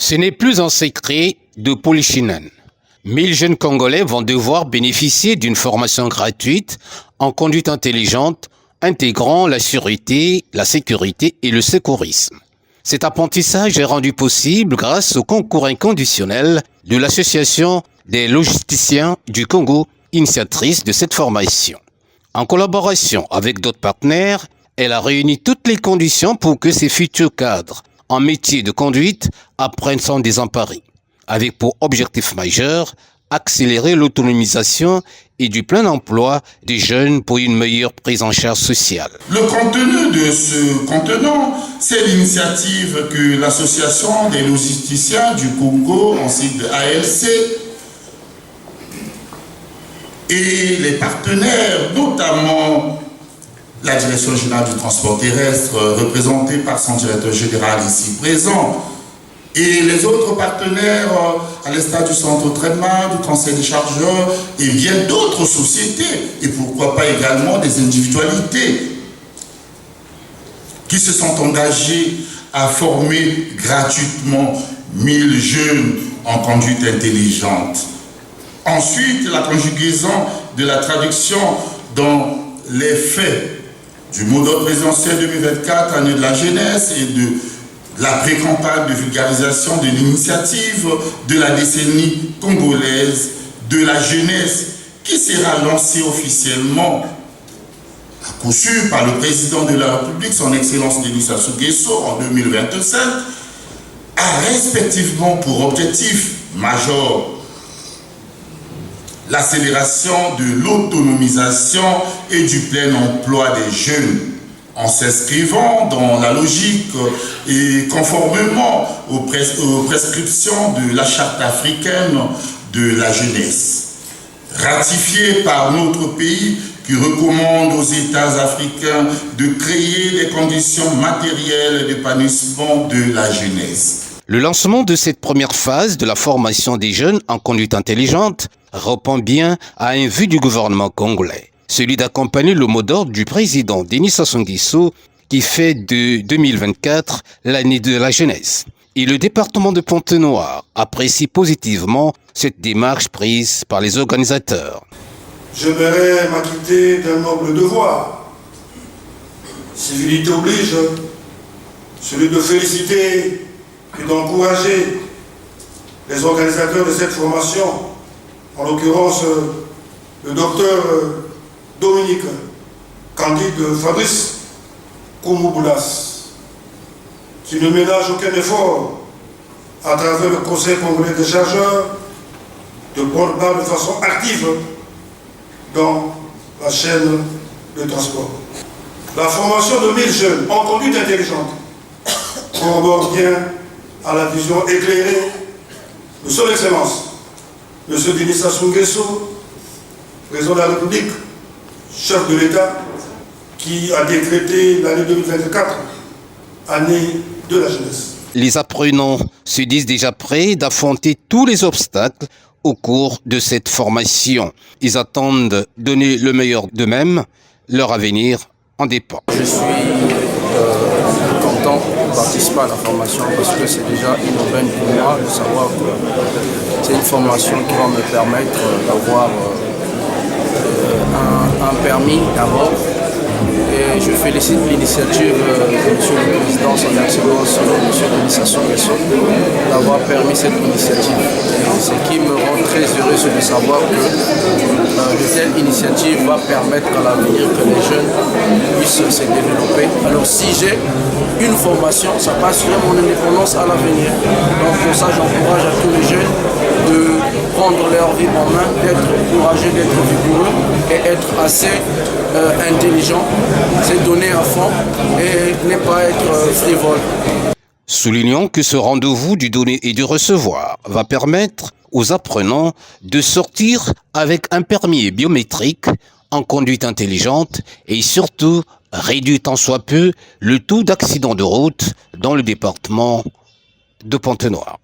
Ce n'est plus un secret de Polichinelle. 1000 jeunes Congolais vont devoir bénéficier d'une formation gratuite en conduite intelligente intégrant la sûreté, la sécurité et le secourisme. Cet apprentissage est rendu possible grâce au concours inconditionnel de l'Association des logisticiens du Congo, initiatrice de cette formation. En collaboration avec d'autres partenaires, elle a réuni toutes les conditions pour que ces futurs cadres en métier de conduite apprennent sans désemparer, avec pour objectif majeur accélérer l'autonomisation et du plein emploi des jeunes pour une meilleure prise en charge sociale. Le contenu de ce contenant, c'est l'initiative que l'Association des logisticiens du Congo, en sigle ALC, et les partenaires, notamment la Direction générale du transport terrestre, représentée par son directeur général ici présent, et les autres partenaires, à l'instar du centre de traitement, du conseil des chargeurs, et bien d'autres sociétés, et pourquoi pas également des individualités, qui se sont engagés à former gratuitement 1000 jeunes en conduite intelligente. Ensuite, la conjugaison de la traduction dans les faits du mot d'ordre présidentiel 2024, année de la jeunesse, et de la pré-campagne de vulgarisation de l'initiative de la décennie congolaise de la jeunesse, qui sera lancée officiellement à coup sûr par le président de la République, son Excellence Denis Sassou Nguesso, en 2025, a respectivement pour objectif majeur l'accélération de l'autonomisation et du plein emploi des jeunes, en s'inscrivant dans la logique et conformément aux prescriptions de la Charte africaine de la jeunesse, ratifiée par notre pays qui recommande aux États africains de créer les conditions matérielles d'épanouissement de la jeunesse. Le lancement de cette première phase de la formation des jeunes en conduite intelligente répond bien à un vue du gouvernement congolais, celui d'accompagner le mot d'ordre du président Denis Sassou Nguesso qui fait de 2024 l'année de la jeunesse. Et le département de Pointe-Noire apprécie positivement cette démarche prise par les organisateurs. J'aimerais m'acquitter d'un noble devoir. Civilité oblige, celui de féliciter et d'encourager les organisateurs de cette formation, en l'occurrence le docteur Dominique Candide Fabrice Koumouboulas, qui ne ménage aucun effort à travers le Conseil congolais des chargeurs de prendre part de façon active dans la chaîne de transport. La formation de 1000 jeunes en conduite intelligente corrobore bien à la vision éclairée de son Excellence, M. Denis Sassou Nguesso, président de la République, chef de l'État, qui a décrété l'année 2024, année de la jeunesse. Les apprenants se disent déjà prêts d'affronter tous les obstacles au cours de cette formation. Ils attendent donner le meilleur d'eux-mêmes, leur avenir en dépend. Je suis content de participer à la formation parce que c'est déjà une aubaine pour moi de savoir que c'est une formation qui va me permettre d'avoir un permis d'abord. Et je félicite l'initiative de M. le Président, son Excellence, M. Denis Sassou Nguesso, d'avoir permis cette initiative. Ce qui me rend très heureux, c'est de savoir que de telles initiatives va permettre à l'avenir que les jeunes puissent se développer. Alors si j'ai une formation, ça va assurer mon indépendance à l'avenir. Donc pour ça, j'encourage à tous les jeunes de prendre leur vie en main, d'être courageux, d'être vigoureux et être assez intelligent, c'est donner à fond et ne pas être frivole. Soulignons que ce rendez-vous du donner et du recevoir va permettre aux apprenants de sortir avec un permis biométrique en conduite intelligente et surtout réduire tant soit peu le taux d'accidents de route dans le département de Pointe-Noire.